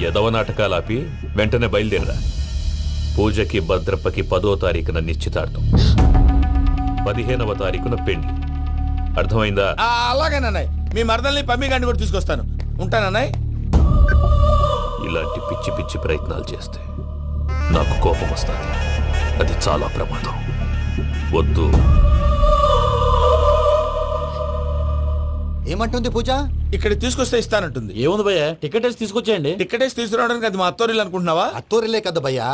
ఎదవ నాటకాలు ఆపి వెంటనే బయలుదేరరా. పూజకి భద్రప్పకి 10వ తారీఖున నిశ్చితార్థం, 15వ తారీఖున పెళ్లి. అర్థమైందా? అలాగేనన్నాయ్. మీ మరదల్ని పమ్మి గండి కూడా తీసుకొస్తాను. ఉంటానన్నాయ్. ఇలాంటి పిచ్చి పిచ్చి ప్రయత్నాలు చేస్తే నాకు కోపం వస్తుంది. అది చాలా ప్రమాదం. వద్దు. ఏమంటుంది పూజ? ఇక్కడ తీసుకొస్తే ఇస్తానంటుంది. ఏముంది భయ్యా, టికెట్ వేసి తీసుకొచ్చేయండి. టికెట్ వేసి తీసుకురావడానికి అది మా అత్తోరిల్లు అనుకుంటున్నావా? అత్తోరిలే కదా భయ్యా.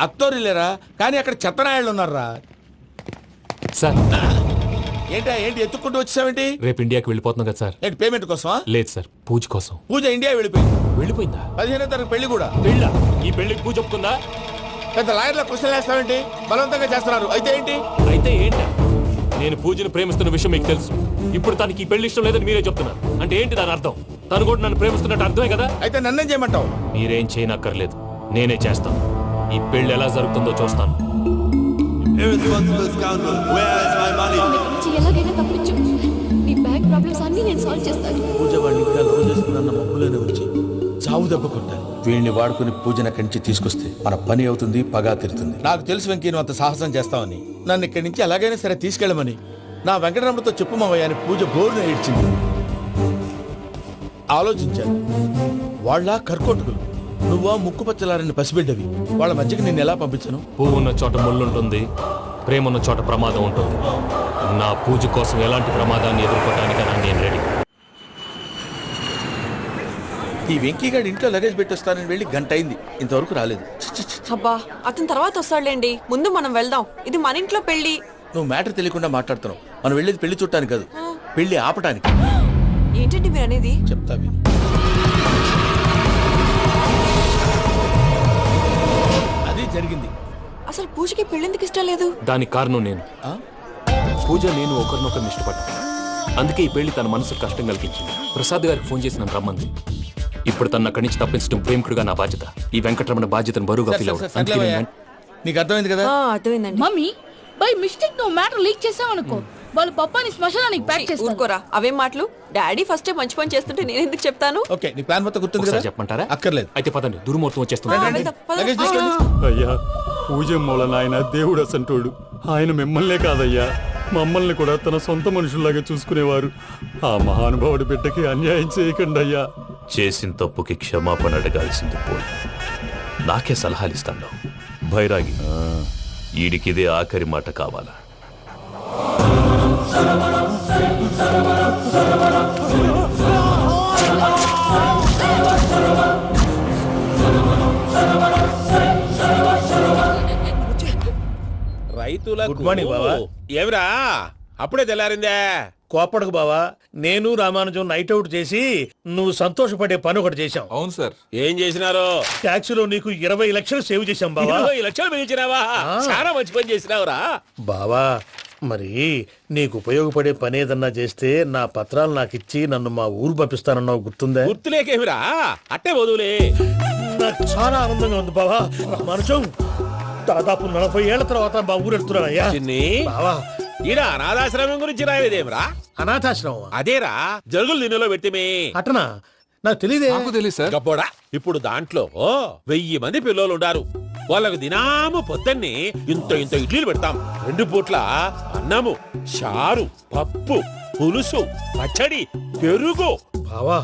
అత్తోరిల్లేరా, కానీ అక్కడ చెత్తనాయాళ్ళు ఉన్నారా. సార్ ఏంటి ఎత్తుక్కుంటూ వచ్చావేంటి? రేపు ఇండియాకి వెళ్ళిపోతున్నాం కదా సార్. ఏంటి పేమెంట్ కోసమా? లేదు సార్, పూజ కోసం. పూజ ఇండియా వెళ్ళిపోయింది. వెళ్ళిపోయిందా? 15వ తారీఖు పెళ్లి కూడా. పెళ్ళ? ఈ పెళ్లికి పూజ ఒప్పుకుందా? పెద్ద లాయర్ల క్వశ్చన్ వేస్తావేంటి? బలవంతంగా చేస్తున్నారు. అయితే ఏంటి? అయితే ఏంటి? నేను పూజను ప్రేమిస్తున్న విషయం మీకు తెలుసు. ఇప్పుడు తనకి ఈ పెళ్లి ఇష్టం లేదని మీరే చెప్తున్నారు. అంటే ఏంటి దాని అర్థం? తను కూడా నన్ను ప్రేమిస్తున్నట్టు అర్థమే కదా. అయితే నన్నేం చేయమంటావు? మీరేం చేయనక్కర్లేదు, నేనే చేస్తాను. ఈ పెళ్లి ఎలా జరుగుతుందో చూస్తాను. ఎలాగైనా తప్పించు. నీ బ్యాంక్ ప్రాబ్లమ్స్ అన్ని నేను సాల్వ్ చేస్తాను. పూజ వాడిని ఇంకా లవ్ చేస్తుందన్న మబ్బులోనే వచ్చి చావు దెబ్బ కొట్టాలి. వీడిని వాడుకుని పూజన కంచి తీసుకొస్తే మన పని అవుతుంది, పగా తిరుతుంది. నాకు తెలుసు వెంకీ నువ్వు అంత సాహసం చేస్తావని. నన్ను ఇక్కడి నుంచి ఎలాగైనా సరే తీసుకెళ్ళమని నా వెంకటరమణతో చెప్పు మావయ్య అని పూజ బోరున ఏడ్చింది. ఆలోచించాను. వాళ్ళ కర్కోటకులు, నువ్వా ముక్కుపచ్చలారని పసిబిడ్డవి. వాళ్ళ మధ్యకి నేను ఎలా పంపించను? పువ్వు ఉన్న చోట ముళ్ళుంటుంది, ప్రేమ ఉన్న చోట ప్రమాదం ఉంటుంది. నా పూజ కోసం ఎలాంటి ప్రమాదాన్ని ఎదుర్కోవడానికైనా నేను రెడీ. ఈ వెంకీగాడి ఇంట్లో లగేజ్ పెట్టొస్తానని వెళ్ళి గంట అయింది, ఇంతవరకు రాలేదు. అబ్బా, అతని తర్వాత వస్తాడులేండి, ముందు మనం వెళ్దాం. ఇది మన ఇంట్లో పెళ్లి. నువ్వు మ్యాటర్ తెలియకుండా మాట్లాడుతున్నావు. మనం వెళ్ళేది పెళ్లి చుట్టానికి కాదు, పెళ్లి ఆపటానికి. ఏంటండి మీరు అనేది? చెప్తా విను. అది జరిగింది. అసలు పూజకి పెళ్ళెందుకు ఇష్టం లేదు? దానికి కారణం నేను. పూజ నేను ఒకరినొకరిని ఇష్టపడ్డా. అందుకే ఈ పెళ్లి తన మనసుకు కష్టం కలిగించింది. ప్రసాద్ గారికి ఫోన్ చేసి నన్ను రమ్మంది. ఇప్పుడు తన అక్కడి నుంచి తప్పించడం ప్రేమికుడుగా నా బాధ్యత. ఈ వెంకటరమణ బాధ్యతను బరువుగా ఫీల్ అవ్వడం. నీకు అర్థమైంది కదా? అర్థమైందండి. మమ్మీ బై మిస్టేక్ నువ్వు మ్యాటర్ లీక్ చేసావనుకో, వాళ్ళు పప్పాని శ్మశానానికి ప్యాక్ చేస్తారు. ఊరుకోరా, అవేం మాటలు. డాడీ ఫస్ట్ మంచి పని చేస్తుంటే నేను ఎందుకు చెప్తాను? ఓకే, నీ ప్లాన్ మొత్తం గుర్తుంది కదా? చెప్పమంటారా? అక్కర్లేదు. అయితే పదండి, దుర్ముహూర్తం వచ్చేస్తుంది. లగేజ్ తీసుకెళ్ళి. అయ్యా, పూజ మూలన ఆయన దేవుడు అసంటోడు. ఆయన మిమ్మల్నే కాదయ్యా, మమ్మల్ని కూడా తన సొంత మనుషుల్లాగా చూసుకునేవారు. ఆ మహానుభావుడి బిడ్డకి అన్యాయం చేయకండి అయ్యా. చేసిన తప్పుకి క్షమాపణ అడగాల్సింది పోయి నాకే సలహాలు ఇస్తాను. భైరాగి, ఈడికిదే ఆఖరి మాట కావాలా? రైతుల గుడ్ మార్నింగ్ బావా. ఏమిరా అప్పుడే తెల్లారిందే? కోపడకు బావా, నేను రామానుజం నైట్ అవుట్ చేసి నువ్వు సంతోషపడే పని ఒకటి చేశాం. అవును సార్. ఏం చేసినారు? ట్యాక్సీలో నీకు 20 లక్షలు సేవ్ చేశాం బావా. 20 లక్షలు మిగిల్చినావా? చాలా మంచి పని చేసినావురా బావా. మరి నీకు ఉపయోగపడే పని ఏదన్నా చేస్తే నా పత్రాలు నాకు ఇచ్చి నన్ను మా ఊరు పంపిస్తానన్నావు, గుర్తుందా? గుర్తులేకేమిరా, అట్టే వదులే. నాకు చాలా ఆనందంగా ఉంది బావా. రామానుజం, దాదాపు 40 ఏళ్ల తర్వాత మా ఊరు వెళ్తున్నానయ్యా. బావా, ఈడ అనాథాశ్రమం గురించి రాయలేదేమిరా? అనాథాశ్రమం అదేరా, జరుగులు దీనిలో పెట్టిమే. అటనా? నాకు తెలియదే. గబ్బోడా, ఇప్పుడు దాంట్లో 1000 మంది పిల్లలు ఉండారు. వాళ్ళకు దినాము పొద్దున్నే ఇంత ఇంత ఇడ్లీలు పెడతాం. 2 పూట్ల అన్నము, చారు, పప్పు, పులుసు, పచ్చడి, పెరుగు. బావా,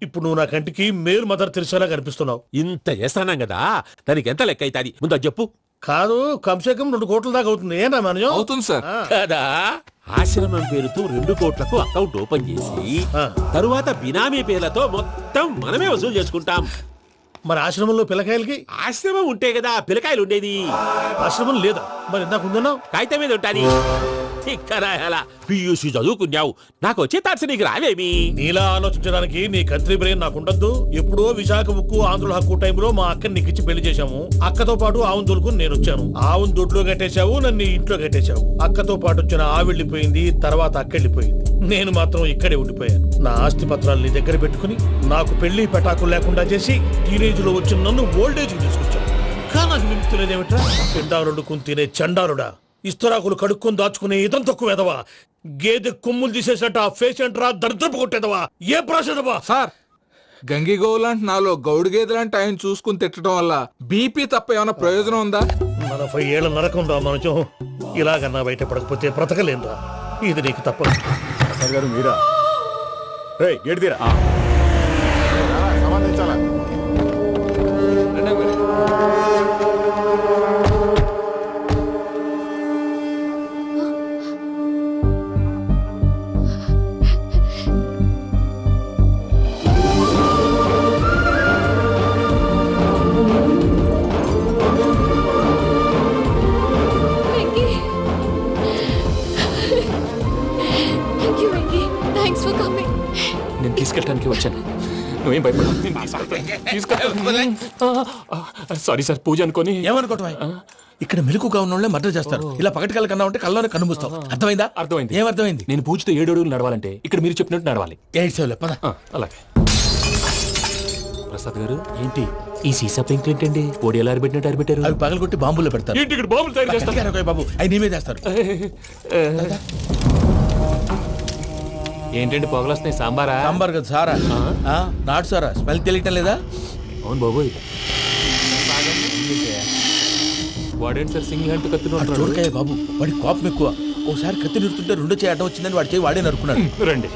ఇప్పుడు నువ్వు నా కంటికి మేలు మదర్ తెరిసేలా కనిపిస్తున్నావు. ఇంత చేస్తానం కదా, దానికి ఎంత లెక్క అవుతుంది ముందు అది చెప్పు. కాదు, కంసే కం 2 కోట్ల దాకా అవుతుంది. ఏం రామానుజం? అవుతుంది సార్. కదా, ఆశ్రమం పేరుతో 2 కోట్లకు అకౌంట్ ఓపెన్ చేసి తరువాత బినామీ పేర్లతో మొత్తం మనమే వసూలు చేసుకుంటాం. మరి ఆశ్రమంలో పిల్లకాయలకి? ఆశ్రమం ఉంటే కదా పిల్లకాయలు ఉండేది. ఆశ్రమం లేదా? మరి ఇందాక ఉందన్నావు. కాగితం మీద ఉంటాది. పియూసీ చదువుకున్నావు, నాకు వచ్చే తాట్స్ నీకు రావేమి? నీలా ఆలోచించడానికి నీ కత్రి బ్రెయిన్ నాకు ఉండద్దు. ఎప్పుడో విశాఖ ఉక్కు ఆంధ్రుల హక్కు టైంలో మా అక్కని నీకు ఇచ్చి పెళ్లి చేశాము. అక్కతో పాటు ఆవును దొడుకుని నేను వచ్చాను. ఆవును దొడ్లో కట్టేశావు, నన్ను ఇంట్లో కట్టేశావు. అక్కతో పాటు వచ్చిన ఆవిళ్ళిపోయింది, తర్వాత అక్కెళ్ళిపోయింది. నేను మాత్రం ఇక్కడే ఉండిపోయాను. నా ఆస్తి పత్రాలు నీ దగ్గర పెట్టుకుని నాకు పెళ్లి పెటాకులు లేకుండా చేసి టీనేజ్ లో వచ్చిన నన్ను ఓల్డేజ్ తీసుకొచ్చావు. కానీ నాకు విముక్తి లేదేమిట్రా? పిండారుడుకుని తినే చండారుడా, ఇస్తరాకులు కడుక్కొని దాచుకునే ఇతం తక్కువ ఎదవా, గేదె కొమ్ములు తీసేసట ఆ పేషెంట్ రా దరిద్రపు కొట్టేదవా, ఏ ప్రాసెదవా? సార్, గంగిగోవులాంటి నాలో గౌడు గేదెలాంటి ఆయన చూసుకుని తిట్టడం వల్ల బీపీ తప్ప ఏమైనా ప్రయోజనం ఉందా? 40 ఏళ్ళ నరకం రా మనచం. ఇలాగన్నా బయట పడకపోతే బ్రతకలేనురా. ఇది నీకు తప్పదు. ప్రసాద్ గారు మీరా? రే గేట్ తీరా. Venky thank you Venky, thanks for coming. నేను తీసుకెళ్ళడానికి వచ్చాను. నువ్వేం భయపడవు. సారీ సార్, పూజ అనుకొని. ఏమనుకోవటం? ఇక్కడ మెలకుగా ఉన్న వాళ్ళే మర్డర్ చేస్తారు. ఇలా పగటి కళ్ళ కన్నా ఉంటే కళ్ళలోనే కనుమూస్తావు. అర్థమైందా? అర్థమైంది. ఏమర్థమైంది? నేను పూజతో 7 అడుగులు నడవాలంటే ఇక్కడ మీరు చెప్పినట్టు నడవాలి. 8 సేవలే పద. అలాగే. ప్రసాద్ గారు, ఏంటి ఈ సీసా పెంకులు ఏంటండి? ఓడి ఎలా అరబెట్టినట్టు అరబెట్టారు? అవి పగలగొట్టి బాంబులో పెడతారు. ఏంటి ఇక్కడ బాంబులు తయారు చేస్తారు? గట్టిగా బాబు, అవి నీ మీద వేస్తారు. ఏంటండి పొగలొస్తున్నాయి? సాంబారా? సాంబార్ కదా సారా. నాటు సారా. స్మెల్ తెలియటం లేదా? అవును బాబోయ్. వాడేంటి సార్ సింగిల్ హ్యాండ్ కత్తిని చూడకాయ బాబు, వాడి కోపం ఎక్కువ. ఒకసారి కత్తి నిరుతుంటే 2 చేయడం వచ్చిందని వాడి చేయి వాడే నరుకున్నాడు. రండి.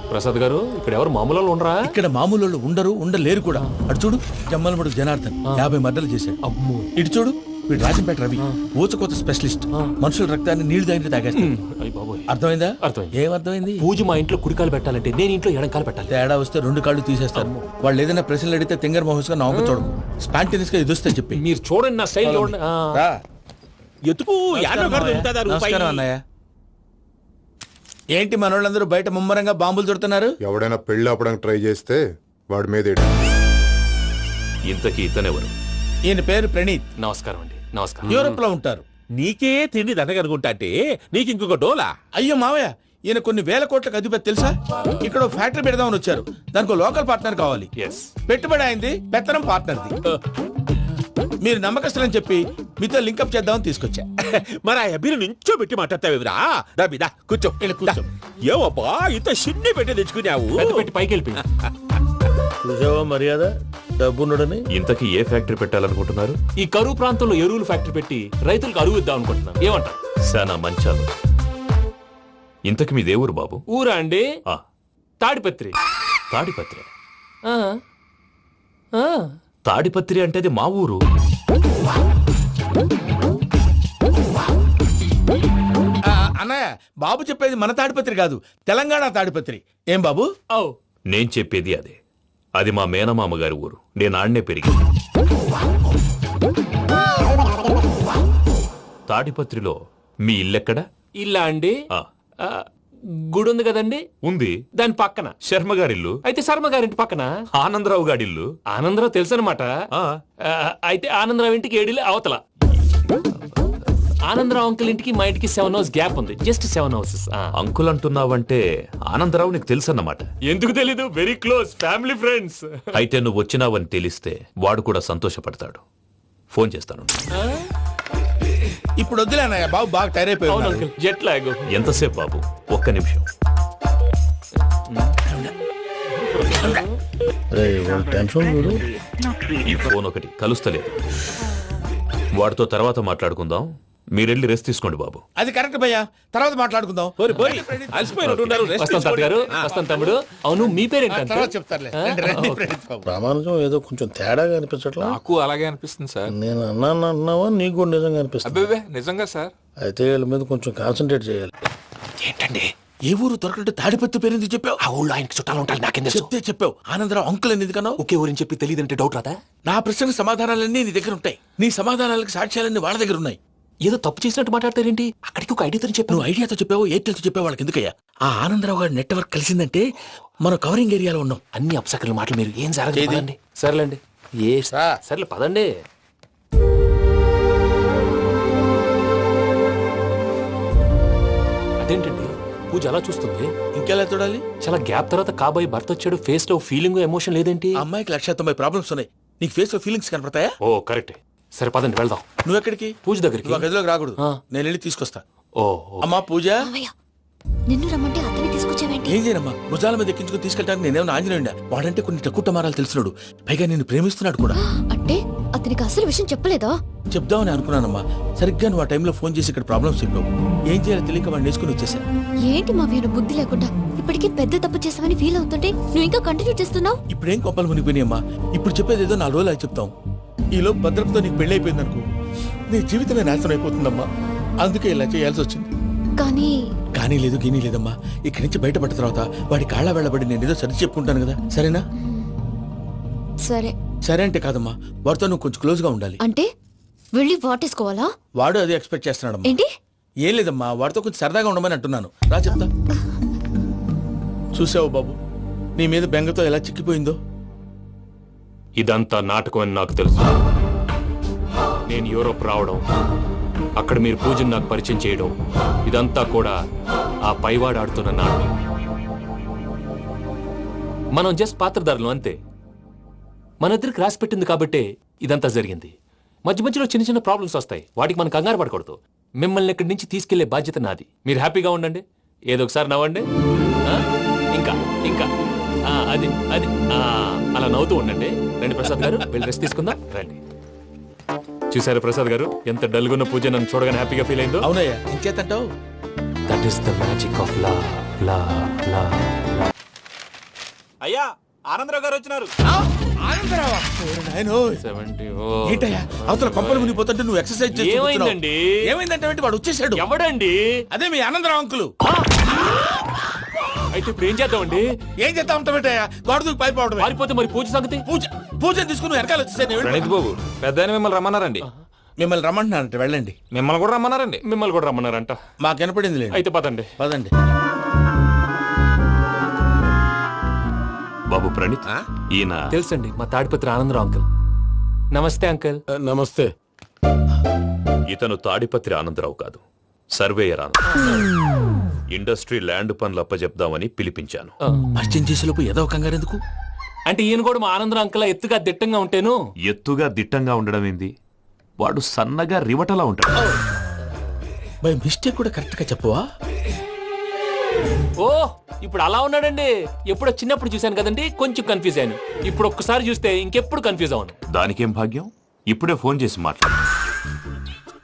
ప్రసాద్ గారు, ఇక్కడ ఎవరు మామూలు వాళ్ళు ఉండరా? ఇక్కడ మామూలు వాళ్ళు ఉండరు, ఉండలేరు కూడా. అటు చూడు, జమ్మలమడు జనార్దన్ 50 మర్డర్లు చేశాడు. అమ్మో. ఇటు చూడు, వీడు రాజంపేట రవి ఊచకోత స్పెషలిస్ట్. మనుషుల రక్తాన్ని నీళ్లు తాగితే తాగేస్తాడు. అయ్య బాబోయ్. అర్థమైందా? అర్థమైంది. ఏమర్థమైంది? పూజ మా ఇంట్లో కుడికాలు పెట్టాలంటే నేను ఇంట్లో ఎడంకాలు పెట్టాలి. తేడా వస్తే 2 కాళ్ళు తీసేస్తారు. వాళ్ళు ఏదైనా ప్రశ్నలు అడిగితే తింగర్ మహోస్ గా నవ్వు చూడకు. స్పాంటినియస్ గా ఎదుస్తా చెప్పి. మీరు చూడండి నా స్టైల్ చూడండి. రా. ఎతుకు యాడో కాడ దొరుకుతుందా రూపాయి? నమస్కారం అన్నయ్య. ఏంటి మనోళ్ళందరూ బయట ముమ్మరంగా బాంబులు దొరుకుతున్నారు? ఎవడైనా పెళ్లి ఆపడానికి ట్రై చేస్తే వాడి మీద ఎడి. ఇంతకీ ఇతనెవరు? ఈయన పేరు ప్రణీత్. నమస్కారం అండి. నమస్కారం. యూరోప్ లో ఉంటారు. నీకే తిండి దండగనుకుంటా అంటే నీకు ఇంకొక డోలా? అయ్యో మావయ్య, ఈయన కొన్ని వేల కోట్లకు అధిపతి తెలుసా? ఇక్కడ ఓ ఫ్యాక్టరీ పెడదామని వచ్చారు. దానికి లోకల్ పార్ట్నర్ కావాలి. ఎస్. పెట్టుబడి అయింది, పెత్తనం పార్ట్నర్ది. మీరు నమ్మకస్తులని చెప్పి మీతో లింకప్ చేద్దామని తీసుకొచ్చా. మరి ఆ అబ్బిని నుంచో పెట్టి మాట్లాడతావేమిరా? దాబిదా కూర్చో. కూర్చో. ఏవబ్బా ఇంత సిన్ని పెట్టి తెచ్చుకున్నావు? పెద్ద పెట్టి పైకి వెళ్ళిపోయి. చూసావా మర్యాద, డబ్బున్నడని. ఇంతకీ ఏ ఫ్యాక్టరీ పెట్టాలనుకుంటున్నారు? ఈ కరువు ప్రాంతంలో ఎరువులు ఫ్యాక్టరీ పెట్టి రైతులకు అరువు ఇద్దాం అనుకుంటున్నాం. ఏమంటారు? శానా మంచాలు. ఇంతకి మీ దేవురు బాబు? ఊరా అండి? ఆ, తాడిపత్రి. తాడిపత్రి. ఆ. ఆ. తాడిపత్రి అంటే అది మా ఊరు. అన్నయ్య, బాబు చెప్పేది మన తాడిపత్రి కాదు, తెలంగాణ తాడిపత్రి. ఏం బాబు? ఓ. నేను చెప్పేది అదే. అది మా మేనమామ గారి ఊరు. నేను ఆడనే పెరిగి. తాడిపత్రిలో మీ ఇల్లెక్కడ? ఇల్లా అండి? ఆ, ఆ, గుడి ఉంది కదండి, ఉంది. దాని పక్కన. శర్మ గారిల్లు. అయితే శర్మ గారింటి పక్కన ఆనందరావు గారిల్లు. ఆనందరావు తెలుసు అనమాట. ఆ, అయితే ఆనందరావు ఇంటికి 7 అవతల. ఆనందరావు అంకుల్ ఇంటికి మా ఇంటికి 7 hours గ్యాప్ ఉంది. Just 7 houses. అంకుల్ అంటున్నావంటే ఆనందరావు నీకు తెలుసన్నమాట. ఎందుకు తెలీదు? Very close family friends. అయితే నువ్వు వచ్చినావని తెలిస్తే వాడు కూడా సంతోషపడతాడు. ఫోన్ చేస్తాను. ఇప్పుడు వద్దులే అన్నయ్య, బాబు బాగా టైర్ అవును అయిపోయి. Uncle, jet lag. ఎంతసేపు బాబు? ఒక్క నిమిషం. ఈ ఫోన్ ఒకటి కలుస్తలేదు. వాడితో తర్వాత మాట్లాడుకుందాం. మీరెళ్ళి రెస్ట్ తీసుకోండి బాబు. అది కరెక్ట్ భయ్యా, తర్వాత మాట్లాడుకుందాం. పోరి పోరి అలసిపోయినట్టున్నారు. రెస్ట్ వస్తాం తాత గారు, తీసుకోండి. వస్తాం తమ్ముడు. అవును, మీ పేరేంటి? తర్వాత చెప్తారులే. రండి, రండి, ప్రణీత్ బాబు. ప్రామాణికం ఏదో కొంచెం తేడాగా అనిపించట్లా? నాకు అలాగే అనిపిస్తుంది సార్. నేను అన్నాను అంటున్నావా, నీకు కూడా నిజంగా అనిపిస్తుంది? అబ్బే నిజంగా సార్. అయితే వీళ్ళ మీద కొంచెం కాన్సన్ట్రేట్ చేయాలి. ఏంటండి? ఏ ఊరు దొరకట్టు తాడిపత్రి పేరు ఎందుకు చెప్పావు? ఆ ఊళ్ళో ఆయనకి చుట్టాలు ఉంటారు, నాకేం తెలుసు? చెప్తే చెప్పావు. ఆనందరావు అంకుల్ అని ఎందుకన్నావు? ఒకే ఊరిని చెప్పి తెలియదంటే డౌట్ రాదా? నా ప్రశ్నకు సమాధానాలన్నీ నీ దగ్గర ఉంటాయి. నీ సమాధానాలకు సాక్ష్యాలన్నీ వాళ్ళ దగ్గర ఉన్నాయి. ఏదో తప్పు చేసినట్టు మాట్లాడతారేంటి? అక్కడికి ఒక ఐడియాతో చెప్పాను. నువ్వు ఐడియాతో చెప్పావు, ఎయిర్టెల్తో చెప్పావు, వాళ్ళకి ఎందుకయ్యా? ఆ ఆనందరావు గారి నెట్వర్క్ కలిసిందంటే మనం కవరింగ్ ఏరియాలో ఉన్నాం. అన్ని అప్సకర్ల మాటలు మీరు ఏం జరగదండి. సర్లేండి. సర్లే పదండి. అదేంటండి పూజ అలా చూస్తుంది? ఇంకెలా చూడాలి? చాలా గ్యాప్ తర్వాత కాబోయే భర్త వచ్చాడు. ఫేస్ లో ఫీలింగ్ ఎమోషన్ లేదేంటి? ఆ అమ్మాయికి 190 ప్రాబ్లమ్స్ ఉన్నాయి. నీకు ఫేస్ లో ఫీలింగ్స్ కనపడతాయా? ఓ కరెక్ట్. సరే పదండి వెళ్దాం. నువ్వు ఎక్కడికి? పూజ దగ్గరికి. నువ్వు ఆ గదిలోకి రాకూడదు. ఆ. నేను వెళ్ళి తీసుకొస్తా. ఓ అమ్మా పూజ, నిన్ను రమ్మంటే అతన్ని తీసుకొచ్చావేంటి? ఏం చేయనమ్మా, భుజాల మీద ఎక్కించుకుని తీసుకెళ్ళడానికి నేనేమన్నా ఆంజనేయుడా? వాడంటే కొన్ని తక్కువ టమారాలు తెలిసినాడు, పైగా నిన్ను ప్రేమిస్తున్నాడు కూడా. అంటే అతనికి అసలు విషయం చెప్పలేదా? చెప్దామని అనుకున్నానమ్మా, సరిగ్గా నువ్వు ఆ టైంలో ఫోన్ చేసి ఇక్కడ ప్రాబ్లమ్స్ చెప్పావు. ఏం చేయాలో తెలియక వాడిని వేసుకుని వచ్చేసా. ఏంటి మా వీరు బుద్ధి లేకుండా ఇప్పటికే పెద్ద తప్పు చేసావని ఫీల్ అవుతుంటే నువ్వు ఇంకా కంటిన్యూ చేస్తున్నావు. ఇప్పుడేం కొప్పలు మునిగిపోయినాయమ్మా, ఇప్పుడు చెప్పేది ఏదో 4 రోజులు అది చెప్తాం. ఈలోపు భద్రతతో నీకు పెళ్లి అయిపోయింది అనుకో, నీ జీవితమే నాశనం అయిపోతుందమ్మా. అందుకే ఇలా చేయాల్సి వచ్చింది. కానీ లేదు గీనీ లేదమ్మా, ఇక్కడి నుంచి బయటపడ్డ తర్వాత వాడి కాళ్ళ వెళ్ళబడి నేను ఏదో సరి చెప్పుకుంటాను కదా, సరేనా? సరే సరే అంటే కాదమ్మా, వాడితో నువ్వు కొంచెం క్లోజ్ గా ఉండాలి. అంటే వెళ్ళి వాటేసుకోవాలా? వాడు అదే ఎక్స్పెక్ట్ చేస్తున్నాడమ్మా. ఏంటి? ఏం లేదమ్మా, వాడితో కొంచెం సరదాగా ఉండమని అంటున్నాను. రా చెప్తా. చూసావు బాబు, నీ మీద బెంగతో ఎలా చిక్కిపోయిందో. ఇదంతా నాటకం అని నాకు తెలుసు. నేను యూరోప్ రావడం, అక్కడ మీరు పూజను నాకు పరిచయం చేయడం, ఇదంతా కూడా ఆ పైవాడు ఆడుతున్న నాటకం. మనం జస్ట్ పాత్రధారులు అంతే. మన ఇద్దరికి రాసి పెట్టింది కాబట్టే ఇదంతా జరిగింది. మధ్య మధ్యలో చిన్న చిన్న ప్రాబ్లమ్స్ వస్తాయి, వాటికి మనం కంగారు పడకూడదు. మిమ్మల్ని ఇక్కడి నుంచి తీసుకెళ్లే బాధ్యత నాది. మీరు హ్యాపీగా ఉండండి, ఏదో ఒకసారి నవ్వండి. ఇంకా ఇంకా అది అది అలా నవ్వుతూ ఉండండి. రండి ప్రసాద్ గారు, వెళ్ళి రెస్ట్ తీసుకుందాం. రండి. చూసారు ప్రసాద్ గారు, ఎంత డల్గున్న పూజ నన్ను చూడగానే హ్యాపీగా ఫీల్ అయిందో. అవునయ్యా, ఇంకేతంటావు? That is the magic of love. అయ్యా ఆనందరావు గారు వచ్చినారు. ఏంటయ్యా అవతల కొంపలు మునిగిపోతుంటే నువ్వు ఎక్సర్సైజ్ చేస్తూ ఏమైందండి? ఏమైందంటే వాడు వచ్చేసాడు. ఎవడండి? అదే మీ ఆనందరావు అంకులు. అయితే ఇప్పుడు ఏం చేద్దామండి? ఏం చేస్తా ఉంటావేటయ్యా, గొడవకు పైపోవడం. పారిపోతే మరి పూజ సంగతి? పూజ తీసుకుని వెనకాల వచ్చేసాను. ప్రణీత్ బాబు, పెద్ద మిమ్మల్ని రమ్మన్నారండి. మిమ్మల్ని రమ్మంటున్నారంట, వెళ్ళండి. మిమ్మల్ని కూడా రమ్మన్నారండి. మిమ్మల్ని కూడా రమ్మన్నారంట. మాకు వినపడింది లేదు. అయితే పదండి. పదండి. బాబు ప్రణీత్, ఈయన తెలుసండి, మా తాడిపత్రి ఆనందరావు అంకుల్. నమస్తే అంకుల్. నమస్తే. ఇతను తాడిపత్రి ఆనందరావు కాదు, సర్వేయర్ ఆనందరావు. ఇండస్ట్రీ ల్యాండ్ పనులు అప్పచెప్దామని పిలిపించాను. పరిచయం చేసేలోపు ఏదో కంగారు ఎందుకు? అంటే ఈయన కూడా మా ఆనందరావు అంకుల్ ఎత్తుగా దిట్టంగా ఉంటాను. ఎత్తుగా దిట్టంగా ఉండడం ఏంది, వాడు సన్నగా రివటలా ఉంటాడు. బై మిస్టేక్ కూడా కరెక్ట్ గా చెప్పవా? ఓ ఇప్పుడు అలా ఉన్నాడండి. ఎప్పుడో చిన్నప్పుడు చూశాను కదండి, కొంచెం కన్ఫ్యూజ్ అయ్యాను. ఇప్పుడు ఒక్కసారి చూస్తే ఇంకెప్పుడు కన్ఫ్యూజ్ అవ్వను. దానికేం భాగ్యం, ఇప్పుడే ఫోన్ చేసి మాట్లాడు,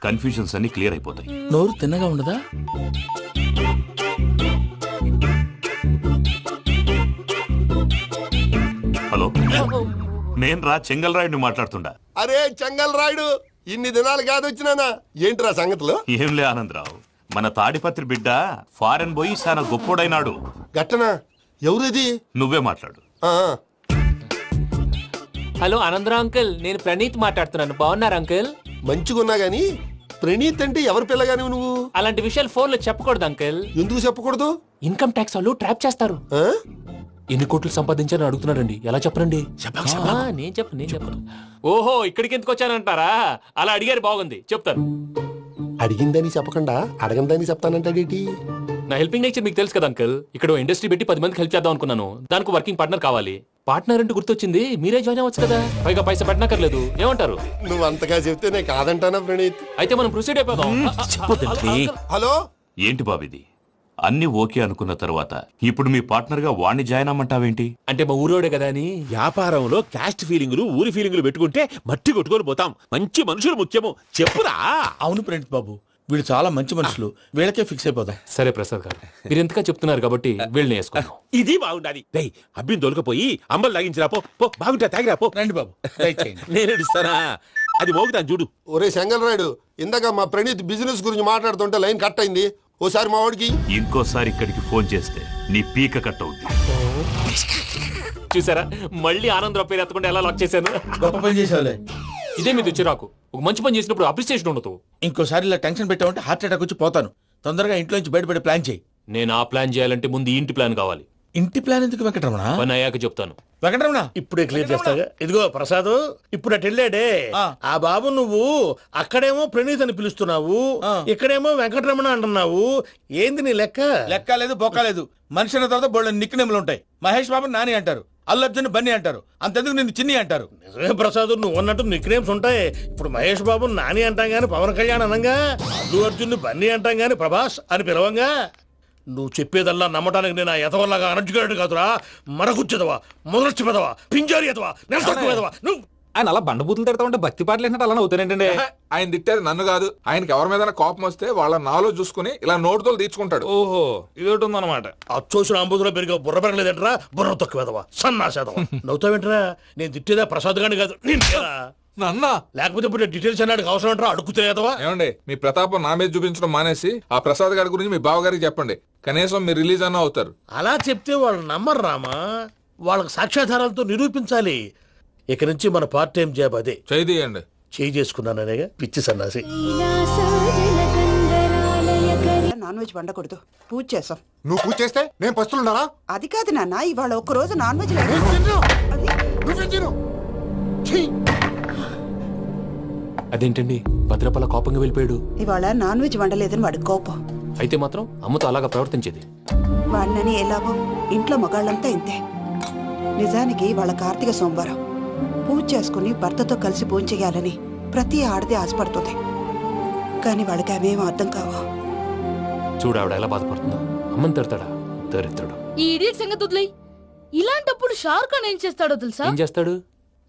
కన్ఫ్యూజన్స్ అన్ని క్లియర్ అయిపోతాయి. నోరు తిన్నగా ఉండదా? హలో, నేను రా చెంగల్ రాయుడిని మాట్లాడుతుండా. అరే చెంగల్ రాయుడు, ఇన్ని దినాలు కాదు వచ్చినానా? ఏంట్రా సంగతులు? ఏంలే ఆనందరావు, మన తాడిపత్రి బిడ్డ ఫారెన్ పోయి చాలా గొప్పోడైనాడు. గట్టనా? ఎవరిది? నువ్వే మాట్లాడు. హలో ఆనందరావు అంకుల్, నేను ప్రణీత్ మాట్లాడుతున్నాను. బాగున్నారు అంకుల్? మంచిగున్నా గాని ప్రణీత్ అంటే ఎవరి పిల్లగాని నువ్వు? అలాంటి విషయాలు ఫోన్ లో చెప్పకూడదు అంకుల్. ఎందుకు చెప్పకూడదు? ఇన్కమ్ ట్యాక్స్ వాళ్ళు ట్రాప్ చేస్తారు. ఎన్ని కోట్లు సంపాదించాలని అడుగుతున్నారండి, ఎలా చెప్పరండి? నేను చెప్పను. ఓహో, ఇక్కడికి ఎందుకు వచ్చానంటారా? అలా అడిగారు, బాగుంది, చెప్తాను. అడిగిందని చెప్పకుండా అడగందని చెప్తానంటాడేటి? నా హెల్పింగ్ నేచర్ మీకు తెలుసు కదా అంకుల్. ఇక్కడ ఇండస్ట్రీ పెట్టి 10 మందికి హెల్ప్ చేద్దాం అనుకున్నాను. దానికి వర్కింగ్ పార్ట్నర్ కావాలి. పార్ట్నర్ అంటే గుర్తొచ్చింది, మీరే జాయిన్ అవ్వచ్చు కదా, పైగా పైసా పెట్టనక్కర్లేదు. ఏమంటారు? నువ్వు అంతగా చెప్తే నేను కాదంటానా ప్రణీత్? అయితే మనం ప్రొసీడ్ అయిపోదాం. హలో, ఏంటి బాబిది, అన్ని ఓకే అనుకున్న తర్వాత ఇప్పుడు మీ పార్ట్నర్ గా వాణ్ణి జాయిన్ అమ్మంటావేంటి? అంటే మా ఊరోడే కదా అని. వ్యాపారంలో క్యాస్ట్ ఫీలింగులు, ఊరి ఫీలింగులు పెట్టుకుంటే మట్టి కొట్టుకొని పోతాం. మంచి మనుషులు ముఖ్యము, చెప్పురా. అవును ప్రణీత్ బాబు, వీళ్ళు చాలా మంచి మనుషులు, వీళ్ళకే ఫిక్స్ అయిపోదాం. సరే ప్రసాద్ గారు, మీరు ఎంతగా చెప్తున్నారు కాబట్టి వీళ్ళని వేసుకుందాం. ఇది బాగుండాలి. అబ్బిని దొలకపోయి అంబలు తాగించిరా, పో బాగుంటా, తాగిరా పో. రండి బాబు, దయచేయండి. నేను ఇస్తానా? అది మోగుతాను చూడు. ఒరే చెంగల్ రాయుడు, ఇందాక మా ప్రణీత్ బిజినెస్ గురించి మాట్లాడుతుంటే లైన్ కట్ అయింది. ఓసారి మా వాడికి ఇంకోసారి ఇక్కడికి ఫోన్ చేస్తే నీ పీక కట్ అవుతుంది. చూసారా, మళ్ళీ ఆనందరావు పేరు ఎత్తకుండా ఎలా లాక్ చేశాను. గొప్ప పని చేసేవాళ్ళే. ఇదే మీద చిరాకు. ఒక మంచి పని చేసినప్పుడు అప్రిసియేషన్ ఉండదు. ఇంకోసారి ఇలా టెన్షన్ పెట్టామంటే హార్ట్ అటాక్ వచ్చి పోతాను. తొందరగా ఇంట్లో నుంచి బయటపడే ప్లాన్ చేయి. నేను ఆ ప్లాన్ చేయాలంటే ముందు ఇంటి ప్లాన్ కావాలి. ఇంటి ప్లాన్ ఎందుకు వెంకటరమణ? పని అయ్యాక చెప్తాను. వెంకటరమణ ఇప్పుడే క్లియర్ చేస్తాగా. ఇదిగో ప్రసాద్, ఇప్పుడు అటు వెళ్ళాడే ఆ బాబు, నువ్వు అక్కడేమో ప్రణీత్ అని పిలుస్తున్నావు, ఇక్కడేమో వెంకటరమణ అంటున్నావు. ఏంది నీ లెక్క? లెక్క లేదు, బొక్క లేదు. మనిషి అన్న తర్వాత బోళ్ళ నిక్నెములు ఉంటాయి. మహేష్ బాబు నాని అంటారు, అల్లు అర్జున్ బన్నీ అంటారు, అంతెందుకు నిన్ను చిన్ని అంటారు. నిజమే ప్రసాద్, నువ్వు అన్నట్టు నిక్నేమ్స్ ఉంటాయి. ఇప్పుడు మహేష్ బాబు నాని అంటాం గాని పవన్ కళ్యాణ్ అనంగా, అల్లు అర్జున్ బన్నీ అంటాం గాని ప్రభాస్ అని పిలవంగా. నువ్వు చెప్పేదల్లా నమ్మటానికి నేను ఎదవల్లాగా అనర్జుకేటెడ్ కాదురా. మరగుచ్చదవా, మొదలచ్చి పెదవా, పింజారి ఎదవా, నెలసొక్కుదవా నువ్వు. ఆయన అలా బండబూతులు తిడతా ఉంటే భక్తి పాటలు ఏంటంటే అలా అవుతానంటే. ఆయన తిట్టేది నన్ను కాదు, ఆయనకి ఎవరి మీద కోపం వస్తే వాళ్ళ నాలో చూసుకుని ఇలా నోటుతో తీర్చుకుంటాడు. ఓహో ఇది ఒకటి ఉందన్నమాట. అచ్చోసిన అంబుదులో పెరిగే బుర్ర పెరగలేదంటరా, బుర్ర తొక్కువేదవా, సన్నాసేదవా. నవ్వుతావేంటరా? నేను తిట్టేదా ప్రసాద్ గాని కాదు నిన్నేరా. నాన్న లేకపోతే ఇప్పుడు డీటెయిల్స్ అన్నాడు అవసరం అంటారా? అడుగుతాయేదవా. ఏమండి, మీ ప్రతాపం నా మీద చూపించడం మానేసి ఆ ప్రసాద్ గారి గురించి మీ బావగారికి చెప్పండి. కనీసం మీరు రిలీజ్ అన్న అవుతారు. అలా చెప్తే వాళ్ళు నమ్మరు రామా. వాళ్ళకి సాక్ష్యాధారాలతో నిరూపించాలి. ఇక నుంచి మన పార్ట్ టైం జాబ్ అదే. చేయండి. చేయి చేసుకున్నాననేగా పిచ్చి సన్నాసి. నాన్ వెజ్ వండకూడదు, పూజ చేసాం. నువ్వు పూజ చేస్తే నేను పస్తులున్నారా? అది కాదు నాన్న, ఇవాళ ఒక్క రోజు నాన్ వెజ్ అదేంటండి భద్రపల కోపంగా వెళ్ళిపోయాడు? ఇవాళ నాన్ వెజ్ వండలేదని వాడి కోపం. అయితే మాత్రం అమ్మతో అలాగా ప్రవర్తించేది. వాడినని ఎలాగో ఇంట్లో మగాళ్ళంతా ఇంతే. నిజానికి వాళ్ళ కార్తీక సోమవారం పూజ చేసుకుని భర్తతో కలిసి పూజ చేయాలని ప్రతి ఆడది ఆశపడుతుంది. కానీ వాళ్ళకి అవేం అర్థం కావా. చూడు ఆవిడ ఎలా బాధపడుతుందో. అమ్మని తిడతాడా? దరిద్రుడు. ఈ ఇడియట్ సంగతి వదిలేయ్. ఇలాంటప్పుడు షారుఖ్ ఖాన్ ఏం చేస్తాడో తెలుసా? ఏం చేస్తాడు?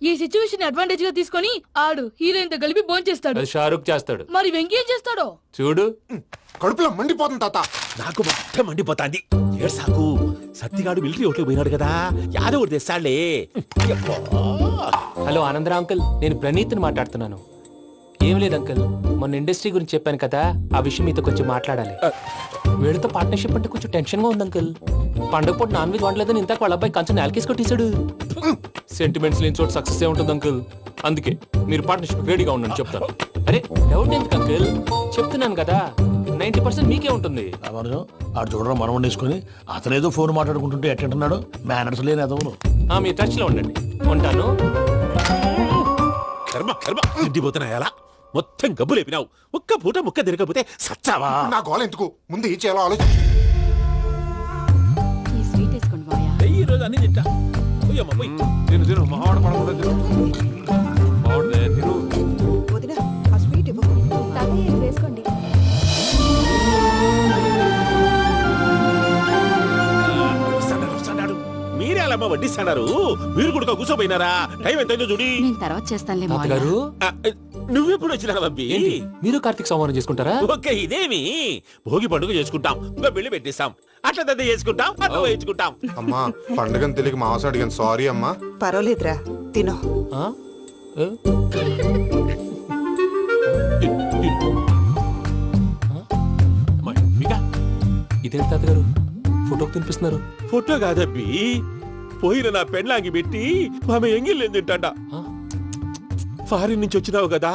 ఈ సిచ్యువేషన్ అడ్వాంటేజ్ గా తీసుకొని ఆడు హీరోయిన్ తో కలిపి బోన్ చేస్తాడు. అది షారుఖ్ చేస్తాడు. మరి వెంకీ ఏం చేస్తాడో చూడు. కడుపులో మండిపోతుంది తాత. నాకు మొత్తం మండిపోతాంది. ఏడ్సాకు, సత్తిగాడు మిలిటరీ ఓట్లు పోయినాడు కదా, యాదవ్ తెస్తాడులే. హలో ఆనందరా అంకుల్, నేను ప్రణీత్ని మాట్లాడుతున్నాను. ఏం లేదు అంకుల్, మొన్న ఇండస్ట్రీ గురించి చెప్పాను కదా, ఆ విషయం మీతో కొంచెం మాట్లాడాలి. వీడితో పార్ట్నర్షిప్ అంటే కొంచెం టెన్షన్ గా ఉంది అంకుల్. పండగ పూట నాన్ వెజ్ వండలేదని ఇంతకు వాళ్ళ అబ్బాయి కంచెం నేలకేసి కొట్టేశాడు. సెంటిమెంట్స్ లేని చోట సక్సెస్ ఏ ఉంటుంది అంకుల్. అందుకే మీరు పార్ట్నర్షిప్ రెడీగా ఉండండి చెప్తాను. అరే డౌట్ ఎందుకు అంకుల్, చెప్తున్నాను కదా 90% మీకే ఉంటుంది. ఆడు చూడడం మనం వండేసుకుని అతనేదో ఫోన్ మాట్లాడుకుంటుంటే ఎట్టంటున్నాడు. మేనర్స్ లేని అదవును. మీ టచ్ లో ఉండండి. ఉంటాను. కర్మ కర్మ తిండిపోతున్నా ఎలా మొత్తం గబ్బు లేపినావు. ఒక్క పూట ముక్క తిరగకపోతే సచ్చావా? నా గోల ఎందుకు, ముందు ఏం చేయాలో ఆలోచించు. ఈ స్వీట్ వేసుకోండి బాయా. ఈ రోజు అన్ని తింటా. పోయమ్మ పోయి. తిను తిను, మావాడు పడకుండా తిను. మావాడినే తిను. వదిన ఆ స్వీట్ ఇవ్వ. తాతయ్య వేసుకోండి. వస్తాడు. మీరే అలా వడ్డిస్తాడారు. మీరు కూడా కూర్చోపోయినారా? టైం ఎంతైందో చూడి. నేను తర్వాత చేస్తానులే తాతగారు. నువ్వెప్పుడు వచ్చినా బంబి? మీరు కార్తీక్ సంహారం చేసుకుంటారా? ఓకే, ఇదేమి భోగి పండుగ చేసుకుంటాం, ఇంకా పెళ్లి పెట్టేస్తాం, అట్లా దద్ద చేసుకుంటాం, అట్లా వేయించుకుంటాం. అమ్మా పండుగని తెలియక మాంసం అడిగాను, సారీ అమ్మా. పర్వాలేదురా, తినో. ఇదేంటి తాతగారు ఫోటోకి తినిపిస్తున్నారు? ఫోటో కాదబ్బి, పోయిన నా పెళ్ళాంగి పెట్టి ఆమె ఎంగిల్లేం తింటాడ. ఫారిన్ నుంచి వచ్చినావు కదా,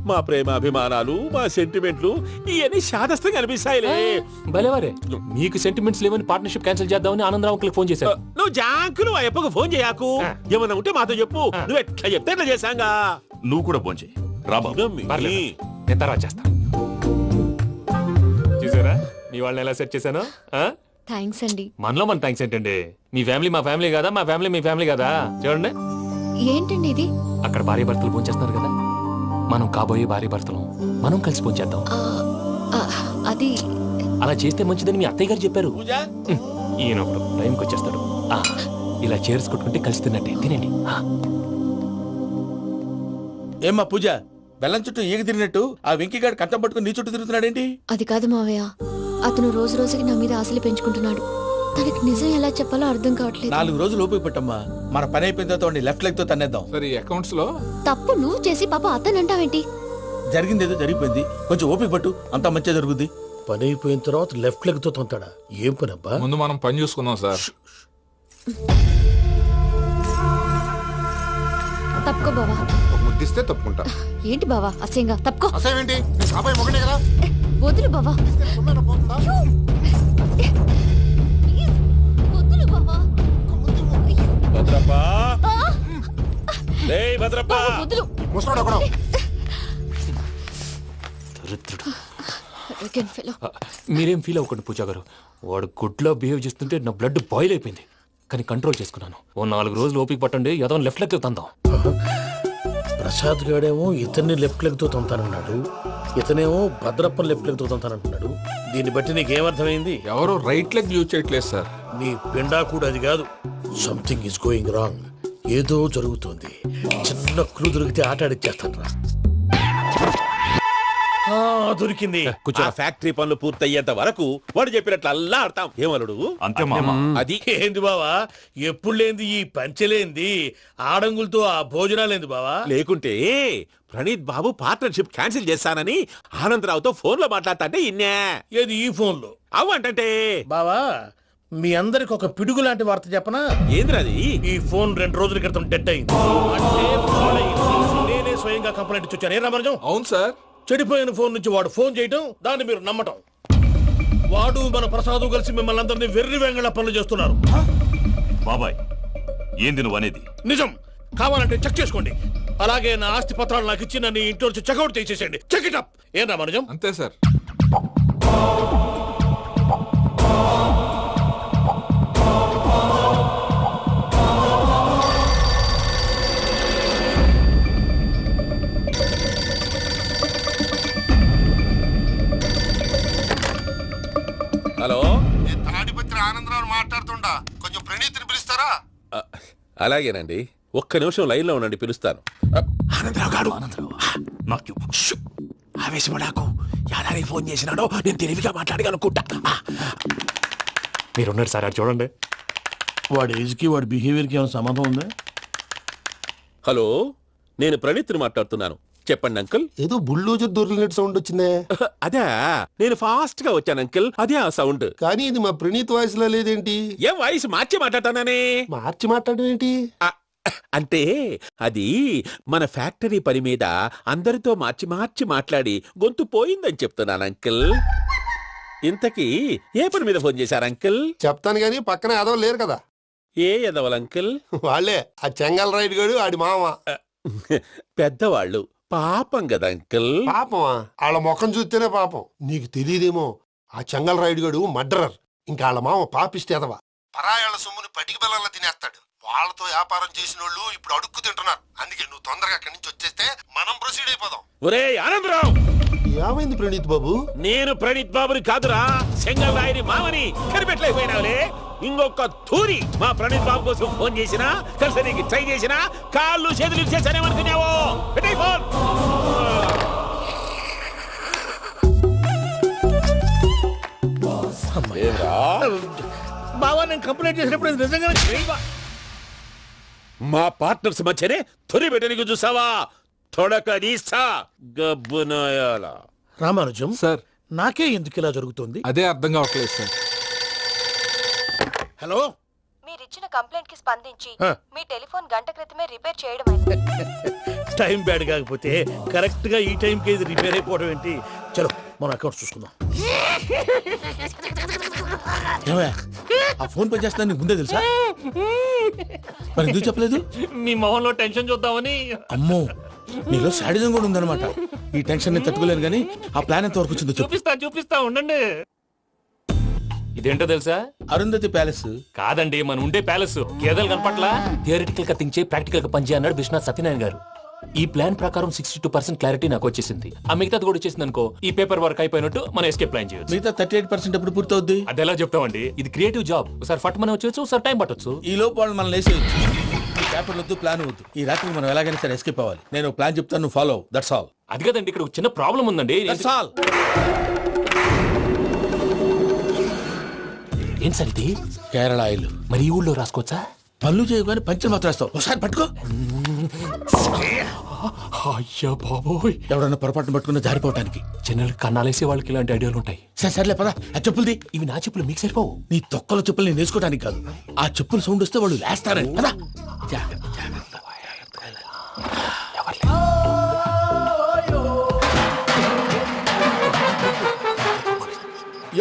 మా ప్రేమ అభిమానాలు, మా సెంటిమెంట్లు ఇవన్నీ శాదస్తంగా అనిపిస్తాయిలే. భలేవారే, మీకు సెంటిమెంట్స్ లేవని పార్ట్నర్షిప్ క్యాన్సిల్ చేద్దామని ఆనందరావు అంకుల్ ఫోన్ చేశారు. నువ్వు జాంకులు ఆ అప్పకు ఫోన్ చేయకు. ఏమన్నా ఉంటే మాతో చెప్పు. నువ్వు ఎట్లా చెప్తే ఎట్లా చేశాంగా. నువ్వు కూడా ఫోన్ చేయి. నేను తర్వాత చేస్తా. చూసారా మీ వాళ్ళని ఎలా సెట్ చేశాను? థ్యాంక్స్ అండి. మనలో మన థ్యాంక్స్ ఏంటండి? మీ ఫ్యామిలీ మా ఫ్యామిలీ కదా, మా ఫ్యామిలీ మీ ఫ్యామిలీ కదా. చూడండి, ఏంటండి ఇది? అక్కడ భార్య భర్తలు ఫోన్ చేస్తున్నారు కదా, మనం కాబోయే భార్య భర్తలు మనం కలిసి ఫోన్ చేద్దాం. అది అలా చేస్తే మంచిదని మీ అత్తయ్య గారు చెప్పారు. ఈయన ఒకడు టైంకి వచ్చేస్తాడు. ఇలా చేర్స్ కొట్టుకుంటే కలిసి తిన్నట్టే. తినండి. ఏమ్మా పూజ, బెల్లం చుట్టూ ఈగ తిరిగినట్టు ఆ వెంకీగాడు కంచం పట్టుకుని నీ చుట్టూ తిరుగుతున్నాడేంటి? అది కాదు మావయ్య, అతను రోజు రోజుకి నా మీద ఆశలు పెంచుకుంటున్నాడు. తనకి నిజం ఎలా చెప్పాలో అర్థం కావట్లేదు. 4 రోజులు ఓపిక పట్టమ్మా, మన పని అయిపోయిన తర్వాత లెఫ్ట్ లెగ్ తో తన్నేద్దాం. సరే అకౌంట్స్ లో తప్పు నువ్వు చేసి పాప అతను అంటావేంటి? జరిగిందేదో జరిగిపోయింది, కొంచెం ఓపిక పట్టు, అంతా మంచిగా జరుగుద్ది. పని అయిపోయిన తర్వాత లెఫ్ట్ లెగ్ తో తొంతాడా? ఏం పని అబ్బా? ముందు మనం పని చూసుకుందాం సార్. తప్పుకో బావా. ముద్దిస్తే తప్పుకుంటా. ఏంటి బావా అసహ్యంగా? తప్పుకో. అసేమేంటి, కాబోయే మొగనే కదా. వదులు బావా. వదులు బావా. భద్రప్పా, రేయ్ భద్రప్పా. వదులు. ముసరాడు అక్కడ. మీరేం ఫీల్ అవ్వకండి పూజా గారు. వాడు గుడ్లో బిహేవ్ చేస్తుంటే నా బ్లడ్ బాయిల్ అయిపోయింది. కానీ కంట్రోల్ చేసుకున్నాను. ఓ 4 రోజులు ఓపిక పట్టండి, ఏదో లెఫ్ట్ లెగ్ తందాం. ప్రసాద్ గాడేమో ఇతన్ని లెఫ్ట్ లెగ్ తో తొంతానన్నాడు, ఇతనేమో భద్రప్పని లెఫ్ట్ లెగ్ తో తొంతానంటున్నాడు. దీన్ని బట్టి నీకేమర్థమైంది? ఎవరు రైట్ లెగ్ యూజ్ చేయట్లేదు సార్. నీ పిండా కూడా అది కాదు. Something is going wrong. ఏదో జరుగుతోంది. చిన్న క్లూ దొరికితే ఆట ఆడిచ్చేస్తాను రా. దొరికింది. ఆ ఫ్యాక్టరీ పనులు పూర్తయ్యేంత వరకు వాడు చెప్పినట్లు అల్లా ఆడతాం. ఏమలుడు? అంతే మామ. అది ఏంది బావా, ఎప్పుడు లేంది ఈ పంచలేంది, ఆడంగులతో ఆ భోజనాలేంది బావా? లేకుంటే ప్రణీత్ బాబు పార్ట్నర్షిప్ క్యాన్సిల్ చేస్తానని ఆనందరావుతో ఫోన్ లో మాట్లాడతాంటే ఇన్నే. ఏది ఈ ఫోన్ లో? అవ్వంటే బావా, మీ అందరికి ఒక పిడుగు లాంటి వార్త చెప్పనా? ఏంద్రది? ఈ ఫోన్ 2 రోజుల క్రితం డెడ్ అయింది. అంటే పాడైంది. నేనే స్వయంగా కంప్లైంట్ ఇచ్చి వచ్చాను. ఏ రామరాజం? అవును సార్. చెడిపోయిన ఫోన్ నుంచి వాడు ఫోన్ చేయటం, దాన్ని మీరు నమ్మటం. వాడు మన ప్రసాదు కలిసి మిమ్మల్ని అందరినీ వెర్రి వెంగళ పనులు చేస్తున్నారు. బాబాయ్, ఏంది నువ్వు అనేది? నిజం. కావాలంటే చెక్ చేసుకోండి. అలాగే నా ఆస్తి పత్రాలు నాకు ఇచ్చి నన్ను ఇంట్లో నుంచి చెక్అౌట్ చేసేసేయండి. Check it up. ఏం రామరాజం? అంతే సార్. హలో, తాడిపత్రి ఆనందరావు మాట్లాడుతుండా, కొంచెం ప్రణీతిని పిలుస్తారా? అలాగేనండి. ఒక్క నిమిషం లైన్ లో ఉండండి, పిలుస్తాను. ఆనందరావు గాడు ఆవేశపడాకు. యాదారి ఫోన్ చేసినాడో నేను తెలివిగా మాట్లాడగలనుకుంటా. మీరున్నారు సార్, అది చూడండి. వాడి ఏజ్ కి వాడి బిహేవియర్ కి ఏమైనా సంబంధం ఉందా? హలో, నేను ప్రణీత్ని మాట్లాడుతున్నాను. చెప్పండి అంకుల్. ఏదో బుల్డోజర్ దొరికినట్టు సౌండ్ వచ్చిందే. అదే, నేను ఫాస్ట్ గా వచ్చాను అంకుల్. అదే ఆ సౌండ్. కానీ ఇది మా ప్రణీత్ వాయిస్ లో లేదేంటి? ఏ వాయిస్ మార్చి మాట్లాడతాననే? మార్చి మాట్లాడడం ఏంటి? అంటే అది మన ఫ్యాక్టరీ పని మీద అందరితో మార్చి మార్చి మాట్లాడి గొంతు పోయిందని చెప్తున్నాను అంకుల్. ఇంతకీ ఏ పని మీద ఫోన్ చేశారు అంకుల్? చెప్తాను గానీ పక్కన ఏదో లేరు కదా. ఏ ఎదవలు అంకుల్? వాళ్ళే ఆ చెంగల్ రైడ్ గడు ఆడి మామ. పెద్దవాళ్ళు. పాపం కదా అంకుల్. పాపమా? వాళ్ళ ముఖం చూస్తేనే పాపం. నీకు తెలియదేమో, ఆ చెంగల్ రైడ్ గడు మర్డరర్. ఇంకా వాళ్ళ మామ పాపిస్తేదవా. పరాయాళ్ళ సొమ్ముని పటికి బెల్లంలో తినేస్తాడు. వాళ్ళతో వ్యాపారం చేసిన వాళ్ళు ఇప్పుడు అడుక్కు తింటున్నారు. అందుకే నువ్వు తొందరగా అక్కడి నుంచి వచ్చేస్తే మనం ప్రొసీడ్ అయిపోదాం. ఒరే ఆనందరావు! ఏమైంది ప్రణీత్ బాబు? నేను ప్రణీత్ బాబుని కాదురా, సెంగల్ రాయని మామని. కనిపెట్టలేకపోయినావులే. ఇంకొక తూరి మా ప్రణీత్ బాబు కోసం ఫోన్ చేసినా, కలిసి నీకు ట్రై చేసినా కాళ్ళు చేతులు ఇచ్చేసానేమనుకున్నావు. పెట్టేయ్ ఫోన్. బావా, నేను కంప్లైంట్ చేసినప్పుడు ఇది నిజంగానే మా పార్ట్నర్స్ మధ్యనే తొలి పెట్టడానికి చూసావా? తొడక నీస్తా గబ్బునాయాల. రామానుజం సార్, నాకే ఎందుకు ఇలా జరుగుతుంది? అదే అర్థం కావట్లేదు సార్. హలో, మీరిచ్చిన కంప్లైంట్ కి స్పందించి ఆ. మీ టెలిఫోన్ గంట క్రితమే రిపేర్ చేయడం టైం బ్యాడ్ కాకపోతే కరెక్ట్ గా ఈ టైం కి ఇది రిపేర్ అయిపోవడం ఏంటి? చలో మన అకౌంట్ చూసుకుందాం. ఏమయ్య, ఆ ఫోన్ పని చేస్తున్నా నీకు ముందే తెలుసా? మరి ఎందుకు చెప్పలేదు? మీ మొహంలో టెన్షన్ చూద్దామని. అమ్మో, నీలో శాడిజం కూడా ఉందన్నమాట. ఈ టెన్షన్ ని తట్టుకోలేను కానీ ఆ ప్లాన్ ఎంత వరకు వచ్చిందో చెప్పు. చూపిస్తా ఉండండి. ఇదేంటో తెలుసా? అరుంధతి ప్యాలెస్ కాదండి, మన ఉండే ప్యాలెస్. గేదెలు కనపట్లా? థియరిటికల్ గా థింక్ చేయి, ప్రాక్టికల్ గా పనిచేయ అన్నాడు విశ్వనాథ్ సత్యనారాయణ గారు. ఈ ప్లాన్ ప్రకారం 62% క్లారిటీ నాకు వచ్చేసింది. ఆ మిగతాది కూడా వచ్చేసింది అనుకో, ఈ పేపర్ వర్క్ అయిపోయినట్టు మనం ఎస్కేప్ ప్లాన్ చేయొచ్చు. మిగతా 38% ఎప్పుడు పూర్తవుద్ది? అది ఎలా చెప్తామండి? ఇది క్రియేటివ్ జాబ్. ఒకసారి ఫట్ మనం వచ్చేచ్చు, ఒకసారి టైం పట్టొచ్చు. ఈ లోపు వాళ్ళు మనం లేసేయచ్చు. ఈ పేపర్ వద్దు, ప్లాన్ వద్దు. ఈ రాత్రికి మనం ఎలాగైనా సరే ఎస్కేప్ అవ్వాలి. నేను ప్లాన్ చెప్తాను, నువ్వు ఫాలో. That's all. అది కదండి, ఇక్కడ ఒక చిన్న ప్రాబ్లం ఉందండి. That's all. ఏం సార్ ఇది? కేరళ ఆయిల్. మరి ఈ ఊళ్ళో రాసుకోవచ్చా? పనులు చేయగానే పంచర్ మాత్రం వేస్తావు. ఒకసారి పట్టుకో. అయ్యా బాబోయ్, ఎవడన్నా పొరపాటున పట్టుకున్న జారిపోవటానికి. జనరల్ కన్నాలేసే వాళ్ళకి ఇలాంటి ఐడియాలు ఉంటాయి. సర్లే పదా. ఆ చెప్పులది. ఇవి నా చెప్పులు, మీకు సరిపోవు. నీ తొక్కల చెప్పులు నేను వేసుకోవడానికి కాదు, ఆ చెప్పులు సౌండ్ వస్తే వాళ్ళు లేస్తారని. పదా. జాగ్రత్త, జాగ్రత్త.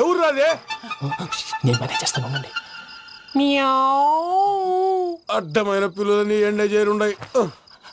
ఎవరు రాదే? నేను పనే చేస్తాను, ఉండండి. అడ్డమైన పిల్లలని ఎండ చేరుండయి.